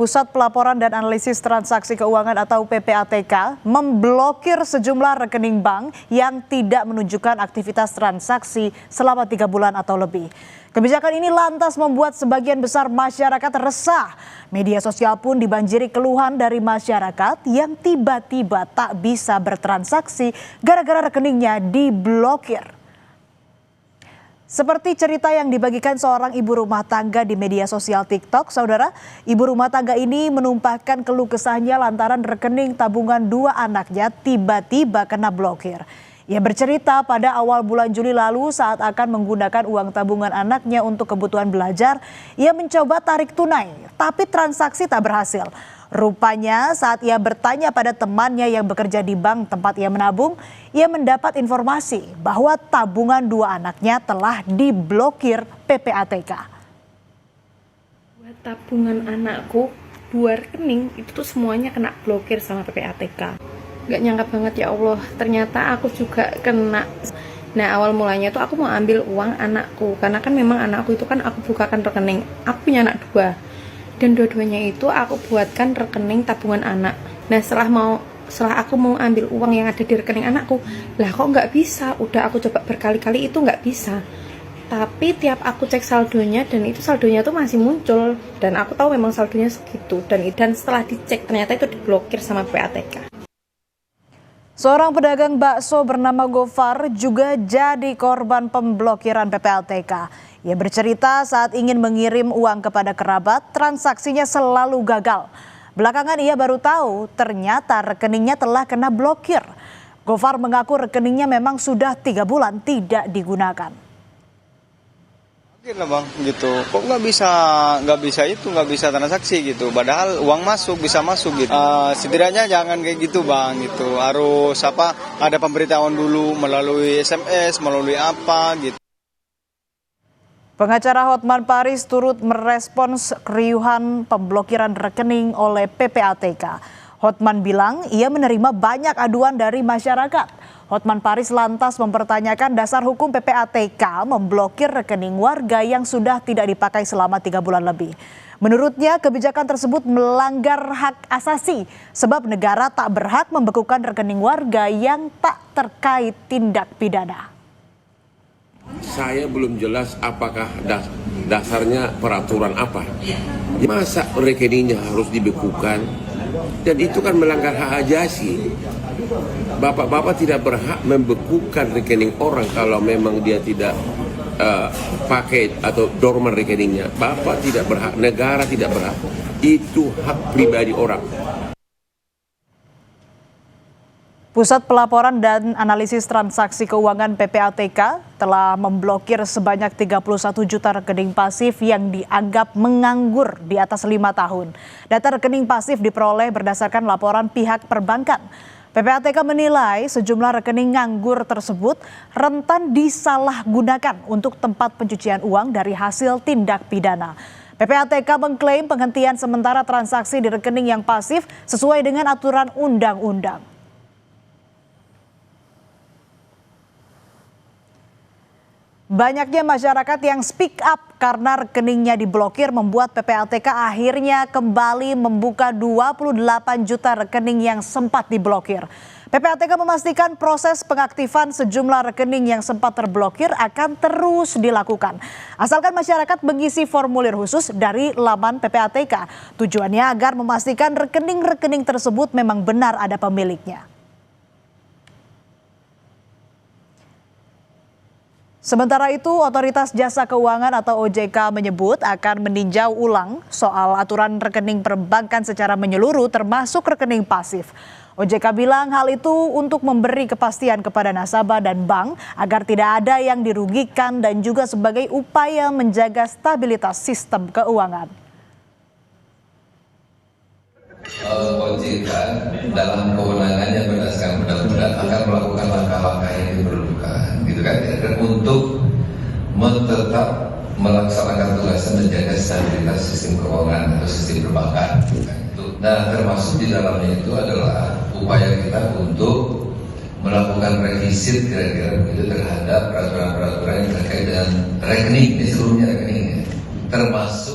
Pusat Pelaporan dan Analisis Transaksi Keuangan atau PPATK memblokir sejumlah rekening bank yang tidak menunjukkan aktivitas transaksi selama 3 bulan atau lebih. Kebijakan ini lantas membuat sebagian besar masyarakat resah. Media sosial pun dibanjiri keluhan dari masyarakat yang tiba-tiba tak bisa bertransaksi gara-gara rekeningnya diblokir. Seperti cerita yang dibagikan seorang ibu rumah tangga di media sosial TikTok, saudara, ibu rumah tangga ini menumpahkan keluh kesahnya lantaran rekening tabungan 2 anaknya tiba-tiba kena blokir. Ia bercerita pada awal bulan Juli lalu saat akan menggunakan uang tabungan anaknya untuk kebutuhan belajar, ia mencoba tarik tunai, tapi transaksi tak berhasil. Rupanya saat ia bertanya pada temannya yang bekerja di bank tempat ia menabung, ia mendapat informasi bahwa tabungan 2 anaknya telah diblokir PPATK. Buat tabungan anakku, 2 rekening itu tuh semuanya kena blokir sama PPATK. Gak nyangka banget, ya Allah, ternyata aku juga kena. Nah, awal mulanya tuh aku mau ambil uang anakku, karena kan memang anakku itu kan aku bukakan rekening. Aku punya anak 2. Dan dua-duanya itu aku buatkan rekening tabungan anak. Nah, setelah aku mau ambil uang yang ada di rekening anakku, lah kok nggak bisa? Udah aku coba berkali-kali itu nggak bisa. Tapi tiap aku cek saldonya dan itu saldonya tuh masih muncul, dan aku tahu memang saldonya segitu. Dan setelah dicek ternyata itu diblokir sama PPATK. Seorang pedagang bakso bernama Gofar juga jadi korban pemblokiran PPATK. Ia bercerita saat ingin mengirim uang kepada kerabat, transaksinya selalu gagal. Belakangan ia baru tahu ternyata rekeningnya telah kena blokir. Gofar mengaku rekeningnya memang sudah 3 bulan tidak digunakan. Mungkin lah bang, gitu. Kok nggak bisa transaksi gitu. Padahal uang bisa masuk gitu. Setidaknya jangan kayak gitu bang, gitu. Harus ada pemberitahuan dulu melalui SMS, melalui apa gitu. Pengacara Hotman Paris turut merespons keriuhan pemblokiran rekening oleh PPATK. Hotman bilang ia menerima banyak aduan dari masyarakat. Hotman Paris lantas mempertanyakan dasar hukum PPATK memblokir rekening warga yang sudah tidak dipakai selama 3 bulan lebih. Menurutnya kebijakan tersebut melanggar hak asasi sebab negara tak berhak membekukan rekening warga yang tak terkait tindak pidana. Saya belum jelas apakah dasarnya peraturan apa. Masa rekeningnya harus dibekukan? Dan itu kan melanggar hak asasi. Bapak-bapak tidak berhak membekukan rekening orang kalau memang dia tidak pakai atau dorman rekeningnya. Bapak tidak berhak, negara tidak berhak. Itu hak pribadi orang. Pusat Pelaporan dan Analisis Transaksi Keuangan PPATK telah memblokir sebanyak 31 juta rekening pasif yang dianggap menganggur di atas 5 tahun. Data rekening pasif diperoleh berdasarkan laporan pihak perbankan. PPATK menilai sejumlah rekening nganggur tersebut rentan disalahgunakan untuk tempat pencucian uang dari hasil tindak pidana. PPATK mengklaim penghentian sementara transaksi di rekening yang pasif sesuai dengan aturan undang-undang. Banyaknya masyarakat yang speak up karena rekeningnya diblokir membuat PPATK akhirnya kembali membuka 28 juta rekening yang sempat diblokir. PPATK memastikan proses pengaktifan sejumlah rekening yang sempat terblokir akan terus dilakukan. Asalkan masyarakat mengisi formulir khusus dari laman PPATK. Tujuannya agar memastikan rekening-rekening tersebut memang benar ada pemiliknya. Sementara itu, Otoritas Jasa Keuangan atau OJK menyebut akan meninjau ulang soal aturan rekening perbankan secara menyeluruh termasuk rekening pasif. OJK bilang hal itu untuk memberi kepastian kepada nasabah dan bank agar tidak ada yang dirugikan dan juga sebagai upaya menjaga stabilitas sistem keuangan. OJK dalam kewenangannya berdasarkan undang-undang akan melakukan langkah-langkah yang diperlukan, gitu kan, untuk tetap melaksanakan tugasnya menjaga stabilitas sistem keuangan atau sistem perbankan. Nah, termasuk di dalamnya itu adalah upaya kita untuk melakukan revisit kira-kira begitu terhadap peraturan-peraturan yang terkait dengan rekening, ini seluruhnya rekeningnya, termasuk